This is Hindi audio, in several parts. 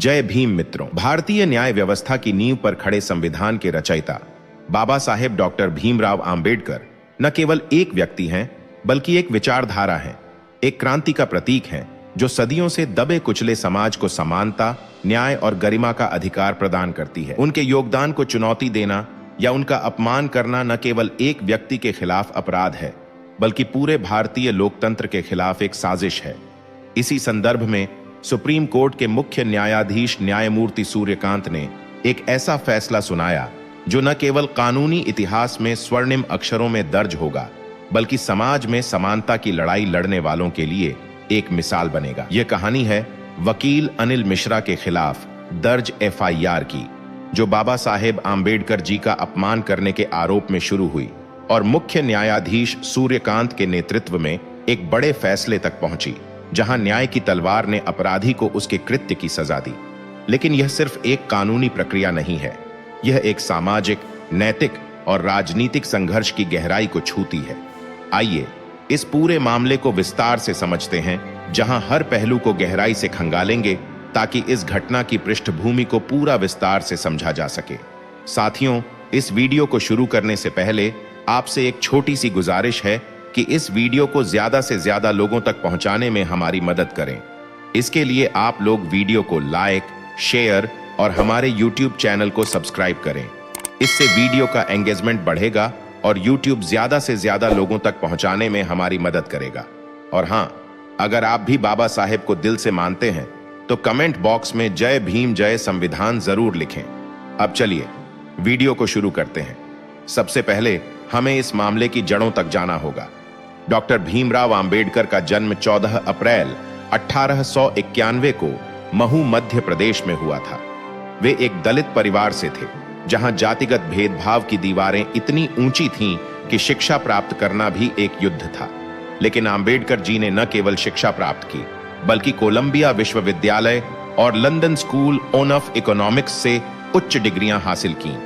जय भीम मित्रों। भारतीय न्याय व्यवस्था की नींव पर खड़े संविधान के रचयिता बाबा साहेब डॉक्टर भीमराव आंबेडकर न केवल एक व्यक्ति हैं, बल्कि एक विचारधारा है, एक क्रांति का प्रतीक है जो सदियों से दबे कुचले समाज को समानता, न्याय और गरिमा का अधिकार प्रदान करती है। उनके योगदान को चुनौती देना या उनका अपमान करना न केवल एक व्यक्ति के खिलाफ अपराध है, बल्कि पूरे भारतीय लोकतंत्र के खिलाफ एक साजिश है। इसी संदर्भ में सुप्रीम कोर्ट के मुख्य न्यायाधीश न्यायमूर्ति सूर्यकांत ने एक ऐसा फैसला सुनाया जो न केवल कानूनी इतिहास में स्वर्णिम अक्षरों में दर्ज होगा, बल्कि समाज में समानता की लड़ाई लड़ने वालों के लिए एक मिसाल बनेगा। यह कहानी है वकील अनिल मिश्रा के खिलाफ दर्ज FIR की, जो बाबा साहेब आंबेडकर जी का अपमान करने के आरोप में शुरू हुई और मुख्य न्यायाधीश सूर्यकांत के नेतृत्व में एक बड़े फैसले तक पहुंची, जहां न्याय की तलवार ने अपराधी को उसके कृत्य की सजा दी। लेकिन यह सिर्फ एक कानूनी प्रक्रिया नहीं है, यह एक सामाजिक, नैतिक और राजनीतिक संघर्ष की गहराई को छूती है। आइए इस पूरे मामले को विस्तार से समझते हैं, जहां हर पहलू को गहराई से खंगालेंगे ताकि इस घटना की पृष्ठभूमि को पूरा विस्तार से समझा जा सके। साथियों, इस वीडियो को शुरू करने से पहले आपसे एक छोटी सी गुजारिश है कि इस वीडियो को ज्यादा से ज्यादा लोगों तक पहुंचाने में हमारी मदद करें। इसके लिए आप लोग वीडियो को लाइक, शेयर और हमारे YouTube चैनल को सब्सक्राइब करें। इससे वीडियो का एंगेजमेंट बढ़ेगा और YouTube ज्यादा से ज्यादा लोगों तक पहुंचाने में हमारी मदद करेगा। और हां, अगर आप भी बाबा साहेब को दिल से मानते हैं तो कमेंट बॉक्स में जय भीम जय संविधान जरूर लिखें। अब चलिए वीडियो को शुरू करते हैं। सबसे पहले हमें इस मामले की जड़ों तक जाना होगा। डॉक्टर भीमराव आंबेडकर का जन्म 14 अप्रैल 1891 को महू मध्य प्रदेश में हुआ था। वे एक दलित परिवार से थे, जहां जातिगत भेदभाव की दीवारें इतनी ऊंची थीं कि शिक्षा प्राप्त करना भी एक युद्ध था। लेकिन आंबेडकर जी ने न केवल शिक्षा प्राप्त की, बल्कि कोलंबिया विश्वविद्यालय और लंदन स्कूल ऑफ इकोनॉमिक्स से उच्च डिग्रियां हासिल की।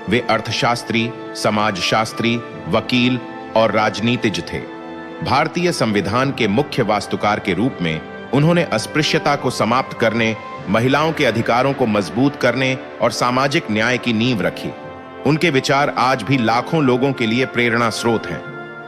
वे अर्थशास्त्री, समाजशास्त्री, वकील और राजनीतिज्ञ थे। भारतीय संविधान के मुख्य वास्तुकार के रूप में उन्होंने अस्पृश्यता को समाप्त करने, महिलाओं के अधिकारों को मजबूत करने और सामाजिक न्याय की नींव रखी। उनके विचार आज भी लाखों लोगों के लिए प्रेरणा स्रोत हैं।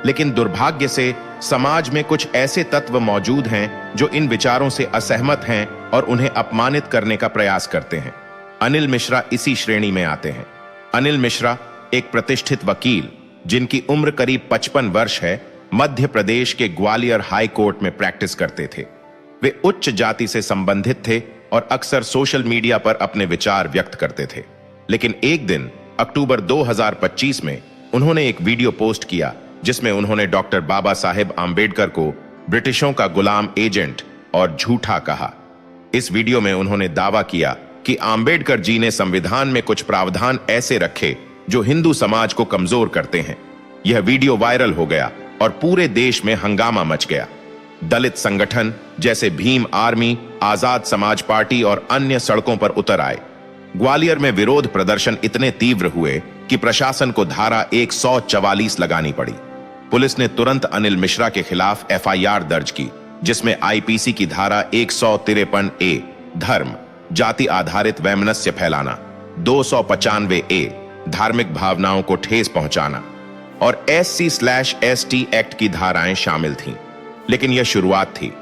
लेकिन दुर्भाग्य से समाज में कुछ ऐसे तत्व मौजूद हैं जो इन विचारों से असहमत हैं और उन्हें अपमानित करने का प्रयास करते हैं। अनिल मिश्रा इसी श्रेणी में आते हैं। अनिल मिश्रा एक प्रतिष्ठित वकील, जिनकी उम्र करीब 55 वर्ष है, मध्य प्रदेश के ग्वालियर हाई कोर्ट में प्रैक्टिस करते थे। वे उच्च जाति से संबंधित थे और अक्सर सोशल मीडिया पर अपने विचार व्यक्त करते थे। लेकिन एक दिन अक्टूबर 2025 में उन्होंने एक वीडियो पोस्ट किया, जिसमें उन्होंने डॉक्टर बाबा साहेब आंबेडकर को ब्रिटिशों का गुलाम एजेंट और झूठा कहा। इस वीडियो में उन्होंने दावा किया कि आंबेडकर जी ने संविधान में कुछ प्रावधान ऐसे रखे जो हिंदू समाज को कमजोर करते हैं। यह वीडियो वायरल हो गया और पूरे देश में हंगामा मच गया। दलित संगठन जैसे भीम आर्मी, आजाद समाज पार्टी और अन्य सड़कों पर उतर आए। ग्वालियर में विरोध प्रदर्शन इतने तीव्र हुए कि प्रशासन को धारा 144 लगानी पड़ी। पुलिस ने तुरंत अनिल मिश्रा के खिलाफ FIR दर्ज की, जिसमें IPC की धारा 153A धर्म, जाति आधारित वैमनस्य फैलाना, 295A धार्मिक भावनाओं को ठेस पहुंचाना और SC/ST एक्ट की धाराएं शामिल थीं। लेकिन यह शुरुआत थी,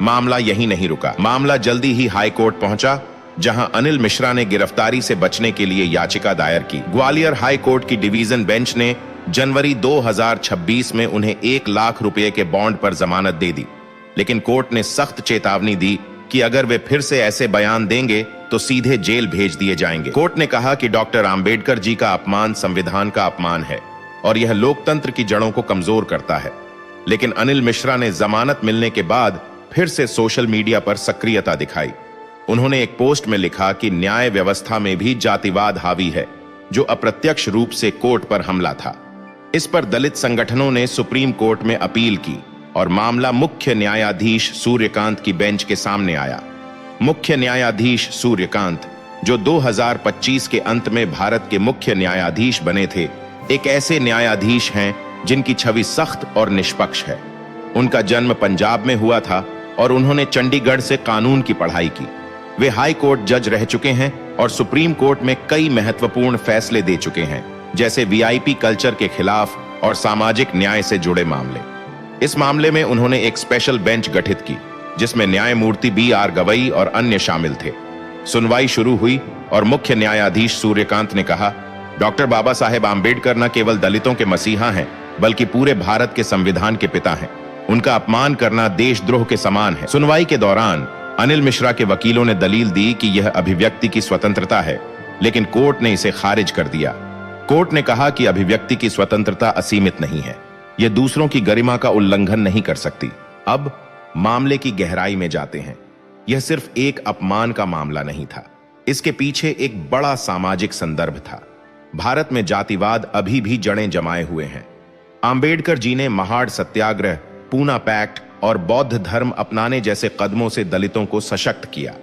मामला यहीं नहीं रुका। मामला जल्दी ही हाई कोर्ट पहुंचा, जहां अनिल मिश्रा ने गिरफ्तारी से बचने के लिए याचिका दायर की। ग्वालियर हाई कोर्ट की डिवीजन बेंच ने जनवरी 2026 में उन्हें 1 लाख रुपए के बॉन्ड पर जमानत दे दी। लेकिन कोर्ट ने सख्त चेतावनी दी कि अगर वे फिर से ऐसे बयान देंगे तो सीधे जेल भेज दिए जाएंगे। कोर्ट ने कहा कि डॉक्टर आंबेडकर जी का अपमान संविधान का अपमान है और यह लोकतंत्र की जड़ों को कमजोर करता है। लेकिन अनिल मिश्रा ने जमानत मिलने के बाद फिर से सोशल मीडिया पर सक्रियता दिखाई। उन्होंने एक पोस्ट में लिखा कि न्याय व्यवस्था में भी जातिवाद हावी है, जो अप्रत्यक्ष रूप से कोर्ट पर हमला था। इस पर दलित संगठनों ने सुप्रीम कोर्ट में अपील की और मामला मुख्य न्यायाधीश सूर्यकांत की बेंच के सामने आया। मुख्य न्यायाधीश सूर्यकांत, जो 2025 के अंत में भारत के मुख्य न्यायाधीश बने थे, एक ऐसे न्यायाधीश हैं जिनकी छवि सख्त और निष्पक्ष है। उनका जन्म पंजाब में हुआ था और उन्होंने चंडीगढ़ से कानून की पढ़ाई की। वे हाई कोर्ट जज रह चुके हैं और सुप्रीम कोर्ट में कई महत्वपूर्ण फैसले दे चुके हैं, जैसे वीआईपी कल्चर के खिलाफ और सामाजिक न्याय से जुड़े मामले। इस मामले में उन्होंने एक स्पेशल बेंच गठित की, जिसमें न्यायमूर्ति BR गवई और अन्य शामिल थे। सुनवाई शुरू हुई और मुख्य न्यायाधीश सूर्यकांत ने कहा, डॉक्टर बाबा साहेब आम्बेडकर न केवल दलितों के मसीहा हैं, बल्कि पूरे भारत के संविधान के पिता हैं। उनका अपमान करना देशद्रोह के समान है। सुनवाई के दौरान अनिल मिश्रा के वकीलों ने दलील दी कि यह अभिव्यक्ति की स्वतंत्रता है, लेकिन कोर्ट ने इसे खारिज कर दिया। कोर्ट ने कहा कि अभिव्यक्ति की स्वतंत्रता असीमित नहीं है, यह दूसरों की गरिमा का उल्लंघन नहीं कर सकती। अब मामले की गहराई में जाते हैं। यह सिर्फ एक अपमान का मामला नहीं था, इसके पीछे एक बड़ा सामाजिक संदर्भ था। भारत में जातिवाद अभी भी जड़ें जमाए हुए हैं। आम्बेडकर जी ने महाड़ सत्याग्रह, पूना पैक्ट और बौद्ध धर्म अपनाने जैसे कदमों से दलितों को सशक्त किया,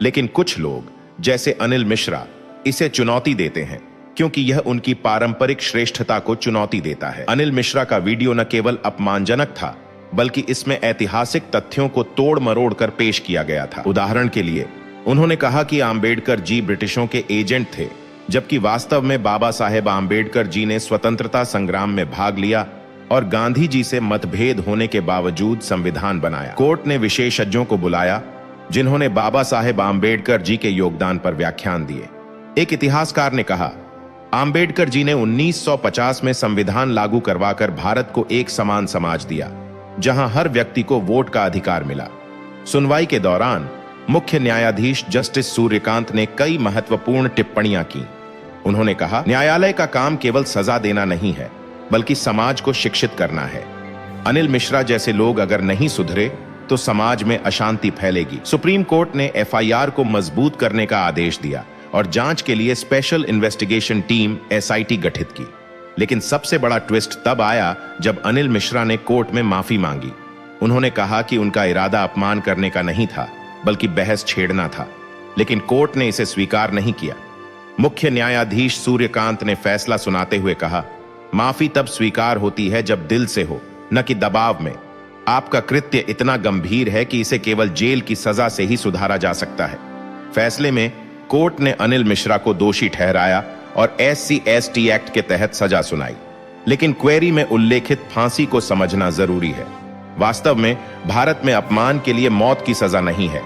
लेकिन कुछ लोग जैसे अनिल मिश्रा इसे चुनौती देते हैं, क्योंकि यह उनकी पारंपरिक श्रेष्ठता को चुनौती देता है। अनिल मिश्रा का वीडियो न केवल अपमानजनक था, बल्कि इसमें ऐतिहासिक तथ्यों को तोड़ मरोड़ कर पेश किया गया था। उदाहरण के लिए उन्होंने कहा कि आम्बेडकर जी ब्रिटिशों के एजेंट थे, जबकि वास्तव में बाबा साहेब आम्बेडकर जी ने स्वतंत्रता संग्राम में भाग लिया और गांधी जी से मतभेद होने के बावजूद संविधान बनाया। कोर्ट ने विशेषज्ञों को बुलाया, जिन्होंने बाबा साहेब आम्बेडकर जी के योगदान पर व्याख्यान दिए। एक इतिहासकार ने कहा, आम्बेडकर जी ने 1950 में संविधान लागू करवाकर भारत को एक समान समाज दिया, जहां हर व्यक्ति को वोट का अधिकार मिला। सुनवाई के दौरान मुख्य न्यायाधीश जस्टिस सूर्यकांत ने कई महत्वपूर्ण टिप्पणियां की। उन्होंने कहा, न्यायालय का काम केवल सजा देना नहीं है, बल्कि समाज को शिक्षित करना है। अनिल मिश्रा जैसे लोग अगर नहीं सुधरे तो समाज में अशांति फैलेगी। सुप्रीम कोर्ट ने FIR को मजबूत करने का आदेश दिया और जांच के लिए स्पेशल इन्वेस्टिगेशन टीम SIT गठित की। लेकिन सबसे बड़ा ट्विस्ट तब आया जब अनिल मिश्रा ने कोर्ट में माफी मांगी। उन्होंने कहा कि उनका इरादा अपमान करने का नहीं था, बल्कि बहस छेड़ना था, लेकिन कोर्ट ने इसे स्वीकार नहीं किया। मुख्य न्यायाधीश सूर्यकांत ने फैसला सुनाते हुए कहा, माफी तब स्वीकार होती है जब दिल से हो, न कि दबाव में। आपका कृत्य इतना गंभीर है कि इसे केवल जेल की सजा से ही सुधारा जा सकता है। फैसले में कोर्ट ने अनिल मिश्रा को दोषी ठहराया और SC/ST एक्ट के तहत सजा सुनाई, लेकिन क्वेरी में उल्लेखित फांसी को समझना जरूरी है। वास्तव में भारत में अपमान के लिए मौत की सजा नहीं है।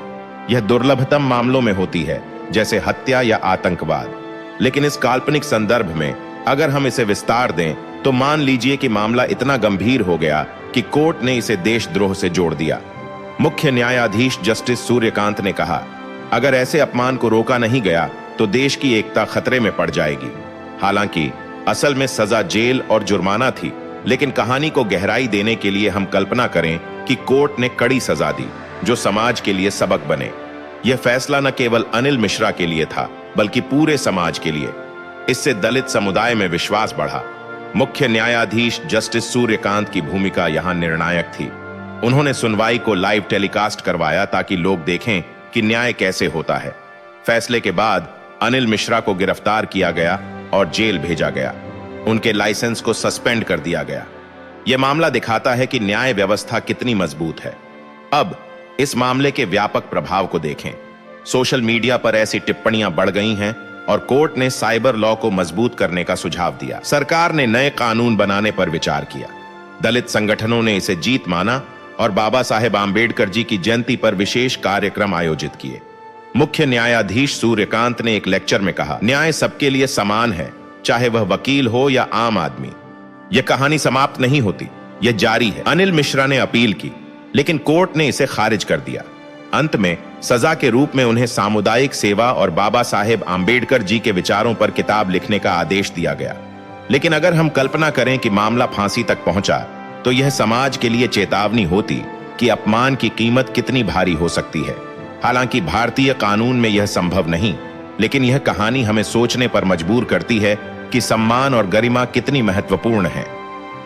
यह दुर्लभतम मामलों में होती है, जैसे हत्या या आतंकवाद। लेकिन इस काल्पनिक संदर्भ में अगर हम इसे विस्तार दें तो मान लीजिए कि मामला इतना गंभीर हो गया कि कोर्ट ने इसे देशद्रोह से जोड़ दिया। मुख्य न्यायाधीश जस्टिस सूर्यकांत ने कहा, अगर ऐसे अपमान को रोका नहीं गया तो देश की एकता खतरे में पड़ जाएगी। हालांकि असल में सजा जेल और जुर्माना थी, लेकिन कहानी को गहराई देने के लिए हम कल्पना करें कि कोर्ट ने कड़ी सजा दी, जो समाज के लिए सबक बने। यह फैसला न केवल अनिल मिश्रा के लिए था, बल्कि पूरे समाज के लिए। इससे दलित समुदाय में विश्वास बढ़ा। मुख्य न्यायाधीश जस्टिस सूर्यकांत की भूमिका यहां निर्णायक थी। उन्होंने सुनवाई को लाइव टेलीकास्ट करवाया ताकि लोग देखें कि न्याय कैसे होता है। फैसले के बाद अनिल मिश्रा को गिरफ्तार किया गया और जेल भेजा गया। उनके लाइसेंस को सस्पेंड कर दिया गया। यह मामला दिखाता है कि न्याय व्यवस्था कितनी मजबूत है। अब इस मामले के व्यापक प्रभाव को देखें। सोशल मीडिया पर ऐसी टिप्पणियां बढ़ गई हैं और कोर्ट ने साइबर लॉ को मजबूत करने का सुझाव दिया। सरकार ने नए कानून बनाने पर विचार किया। दलित संगठनों ने इसे जीत माना और बाबा साहेब आम्बेडकर जी की जयंती पर विशेष कार्यक्रम आयोजित किए। मुख्य न्यायाधीश सूर्यकांत ने एक लेक्चर में कहा, न्याय सबके लिए समान है, चाहे वह वकील हो या आम आदमी। यह कहानी समाप्त नहीं होती, यह जारी है। अनिल मिश्रा ने अपील की, लेकिन कोर्ट ने इसे खारिज कर दिया। अंत में सजा के रूप में उन्हें सामुदायिक सेवा और बाबा साहेब आम्बेडकर जी के विचारों पर किताब लिखने का आदेश दिया गया। लेकिन अगर हम कल्पना करें कि मामला फांसी तक पहुंचा, तो यह समाज के लिए चेतावनी होती कि अपमान की कीमत कितनी भारी हो सकती है। हालांकि भारतीय कानून में यह संभव नहीं, लेकिन यह कहानी हमें सोचने पर मजबूर करती है कि सम्मान और गरिमा कितनी महत्वपूर्ण है।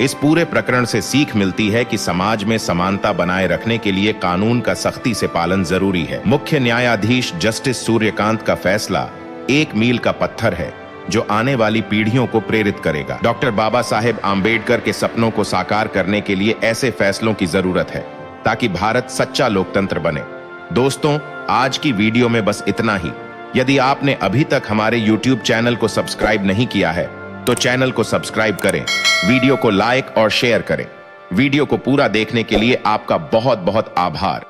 इस पूरे प्रकरण से सीख मिलती है कि समाज में समानता बनाए रखने के लिए कानून का सख्ती से पालन जरूरी है। मुख्य न्यायाधीश जस्टिस सूर्यकांत का फैसला एक मील का पत्थर है, जो आने वाली पीढ़ियों को प्रेरित करेगा। डॉक्टर बाबा साहेब आम्बेडकर के सपनों को साकार करने के लिए ऐसे फैसलों की जरूरत है, ताकि भारत सच्चा लोकतंत्र बने। दोस्तों, आज की वीडियो में बस इतना ही। यदि आपने अभी तक हमारे YouTube चैनल को सब्सक्राइब नहीं किया है तो चैनल को सब्सक्राइब करें, वीडियो को लाइक और शेयर करें। वीडियो को पूरा देखने के लिए आपका बहुत बहुत आभार।